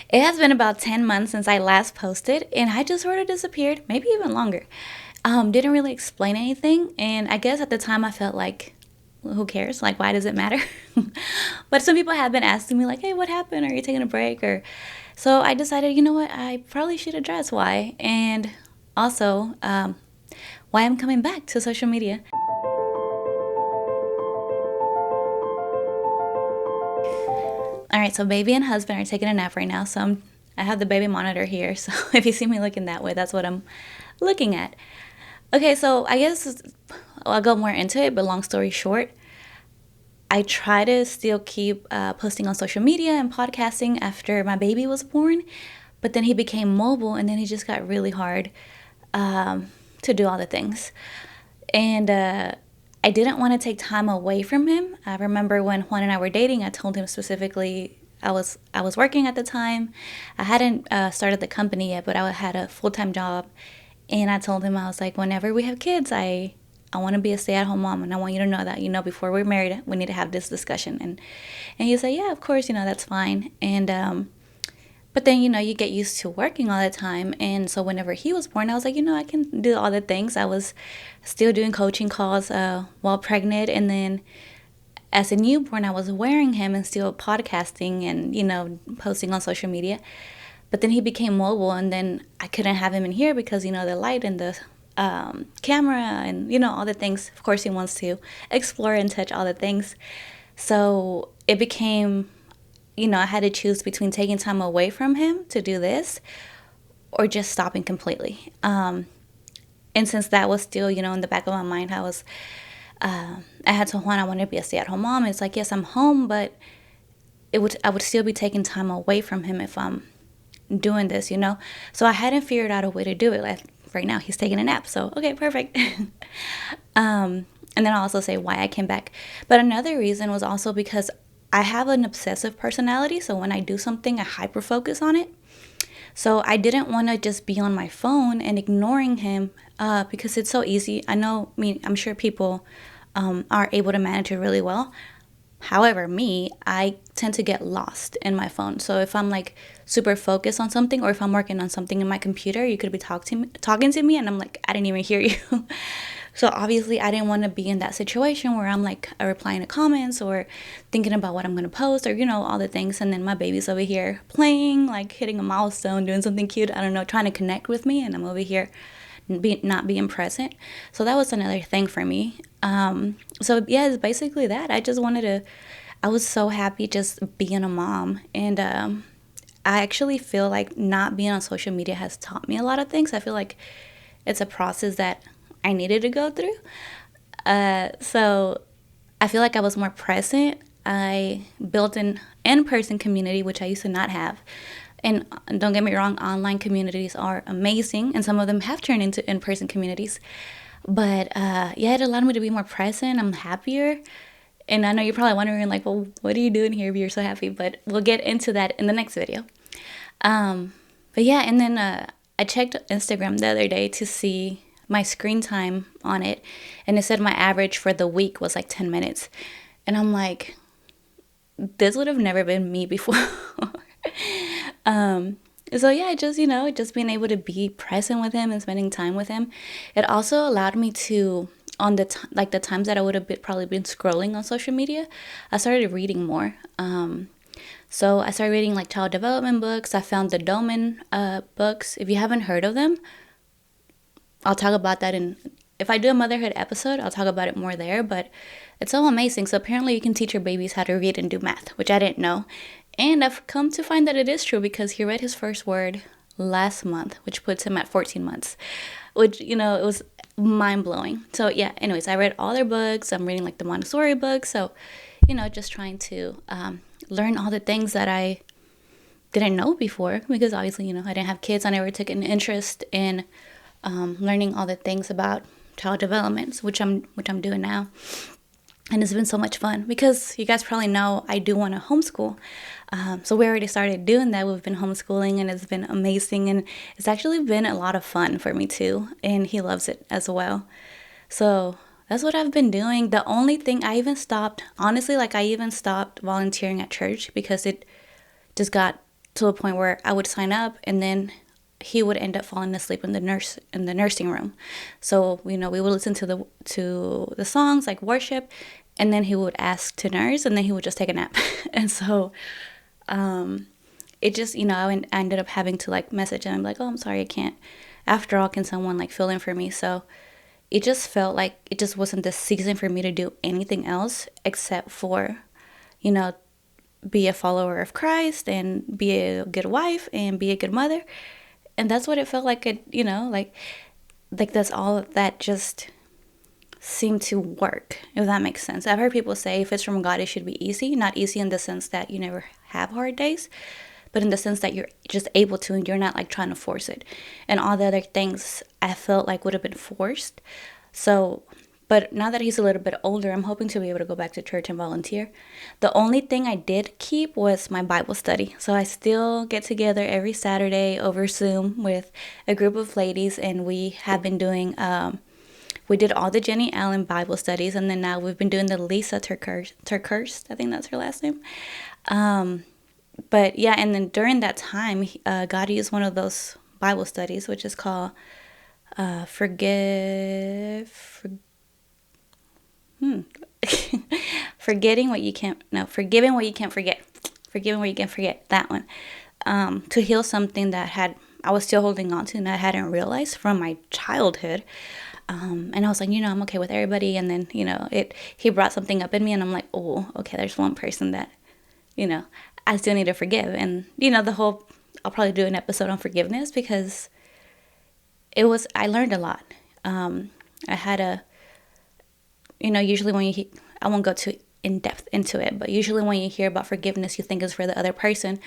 It has been about 10 months since I last posted, and I just sort of disappeared, maybe even longer. Didn't really explain anything, and I guess at the time I felt like, well, who cares? Like, why does it matter? But some people have been asking me, like, hey, what happened? Are you taking a break? Or so I decided, you know what? I probably should address why, and also why I'm coming back to social media. All right, so baby and husband are taking a nap right now, so I have the baby monitor here. So if you see me looking that way, that's what I'm looking at. Okay, so I guess I'll go more into it, but long story short, I try to still keep posting on social media and podcasting after my baby was born, but then he became mobile and then he just got really hard to do all the things. And I didn't want to take time away from him. I remember when Juan and I were dating, I told him specifically I was working at the time. I hadn't started the company yet, but I had a full-time job. And I told him, I was like, whenever we have kids, I want to be a stay-at-home mom, and I want you to know that, before we're married, we need to have this discussion. And he said, yeah, of course, that's fine. And but then, you get used to working all the time. And so whenever he was born, I was like, I can do all the things. I was still doing coaching calls while pregnant. And then as a newborn, I was wearing him and still podcasting and, posting on social media. But then he became mobile, and then I couldn't have him in here because, the light and the camera and, all the things. Of course, he wants to explore and touch all the things. So it became, I had to choose between taking time away from him to do this or just stopping completely. And since that was still, in the back of my mind, I had told Juan I wanted to be a stay-at-home mom. It's like, yes, I'm home, but I would still be taking time away from him if I'm doing this, So I hadn't figured out a way to do it. Like right now, he's taking a nap, so okay, perfect. And then I'll also say why I came back. But another reason was also because I have an obsessive personality, so when I do something, I hyper focus on it. So I didn't want to just be on my phone and ignoring him because it's so easy. I'm sure people are able to manage it really well. However, I tend to get lost in my phone. So if I'm like super focused on something, or if I'm working on something in my computer, you could be talking to me and I'm like, I didn't even hear you. So obviously I didn't want to be in that situation where I'm like replying to comments or thinking about what I'm going to post or, all the things. And then my baby's over here playing, like hitting a milestone, doing something cute, I don't know, trying to connect with me. And I'm over here not being present. So that was another thing for me. So yeah, it's basically that. I was so happy just being a mom. And I actually feel like not being on social media has taught me a lot of things. I feel like it's a process that I needed to go through. So I feel like I was more present. I built an in-person community, which I used to not have. And don't get me wrong, online communities are amazing, and some of them have turned into in-person communities. But yeah, it allowed me to be more present. I'm happier. And I know you're probably wondering, like, well, what are you doing here if you're so happy? But we'll get into that in the next video. But yeah, and then I checked Instagram the other day to see my screen time on it, and it said my average for the week was like 10 minutes. And I'm like, this would have never been me before. So yeah, just being able to be present with him and spending time with him. It also allowed me to, on the the times that I would have probably been scrolling on social media, I started reading more. So I started reading like child development books. I found the Domen books. If you haven't heard of them, I'll talk about that if I do a motherhood episode, I'll talk about it more there, but it's so amazing. So apparently you can teach your babies how to read and do math, which I didn't know. And I've come to find that it is true because he read his first word last month, which puts him at 14 months, which, it was mind-blowing. So yeah, anyways, I read all their books. I'm reading like the Montessori books. So, just trying to learn all the things that I didn't know before because obviously, I didn't have kids. I never took an interest in learning all the things about child development, which I'm doing now. And it's been so much fun because you guys probably know I do want to homeschool. So we already started doing that. We've been homeschooling and it's been amazing. And it's actually been a lot of fun for me too. And he loves it as well. So that's what I've been doing. The only thing I even stopped, honestly, I even stopped volunteering at church because it just got to a point where I would sign up and then he would end up falling asleep in the nursing room. So we would listen to the songs like worship, and then he would ask to nurse, and then he would just take a nap. And so it just I ended up having to like message him like, oh, I'm sorry, I can't. After all, can someone like fill in for me? So it just felt like it just wasn't the season for me to do anything else except for be a follower of Christ and be a good wife and be a good mother. And that's what it felt like. Like that's all that just seemed to work, if that makes sense. I've heard people say if it's from God, it should be easy. Not easy in the sense that you never have hard days, but in the sense that you're just able to and you're not like trying to force it. And all the other things I felt like would have been forced. So, but now that he's a little bit older, I'm hoping to be able to go back to church and volunteer. The only thing I did keep was my Bible study. So I still get together every Saturday over Zoom with a group of ladies, and we have been doing, we did all the Jenny Allen Bible studies, and then now we've been doing the Lisa Turkhurst, I think that's her last name. But yeah, and then during that time, God used one of those Bible studies, which is called forgiving what you can't forget. Forgiving what you can't forget. That one. To heal something that I was still holding on to and I hadn't realized from my childhood. And I was like, I'm okay with everybody. And then, he brought something up in me and I'm like, oh, okay, there's one person that, I still need to forgive. And, I'll probably do an episode on forgiveness because I learned a lot. I had usually when I won't go too in depth into it, but usually when you hear about forgiveness, you think it's for the other person,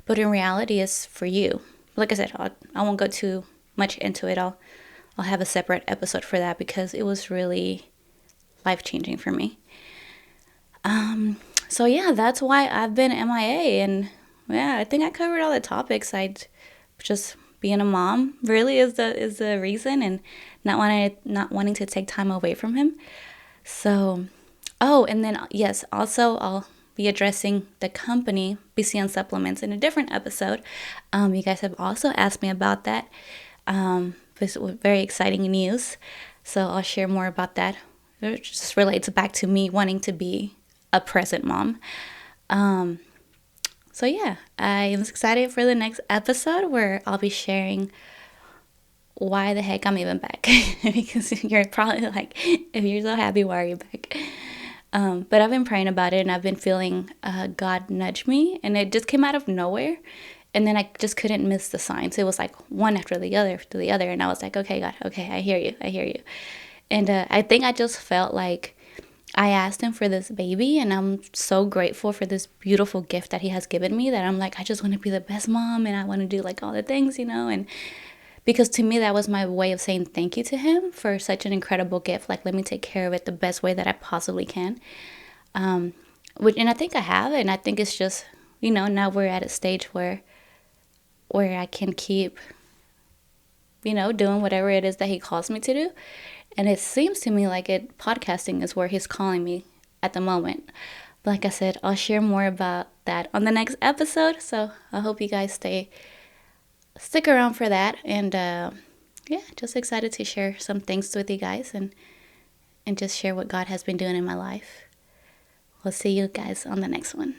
but in reality, it's for you. Like I said, I won't go too much into it. I'll have a separate episode for that because it was really life-changing for me. So yeah, that's why I've been MIA, and yeah, I think I covered all the topics. I just being a mom really is the reason, and not wanting to take time away from him. So, and then yes, also I'll be addressing the company BCN supplements in a different episode. You guys have also asked me about that. This was very exciting news, so I'll share more about that. It just relates back to me wanting to be a present mom. So yeah, I am excited for the next episode where I'll be sharing why the heck I'm even back. Because you're probably like, if you're so happy, why are you back? But I've been praying about it and I've been feeling God nudge me, and it just came out of nowhere. And then I just couldn't miss the signs. It was like one after the other. And I was like, okay, God, okay, I hear you. And I think I just felt like I asked him for this baby, and I'm so grateful for this beautiful gift that he has given me, that I'm like, I just want to be the best mom and I want to do like all the things, and because to me that was my way of saying thank you to him for such an incredible gift. Like, let me take care of it the best way that I possibly can. And I think I have, and I think it's just, now we're at a stage where I can keep, doing whatever it is that he calls me to do. And it seems to me like podcasting is where he's calling me at the moment. But like I said, I'll share more about that on the next episode. So I hope you guys stick around for that. And yeah, just excited to share some things with you guys and just share what God has been doing in my life. We'll see you guys on the next one.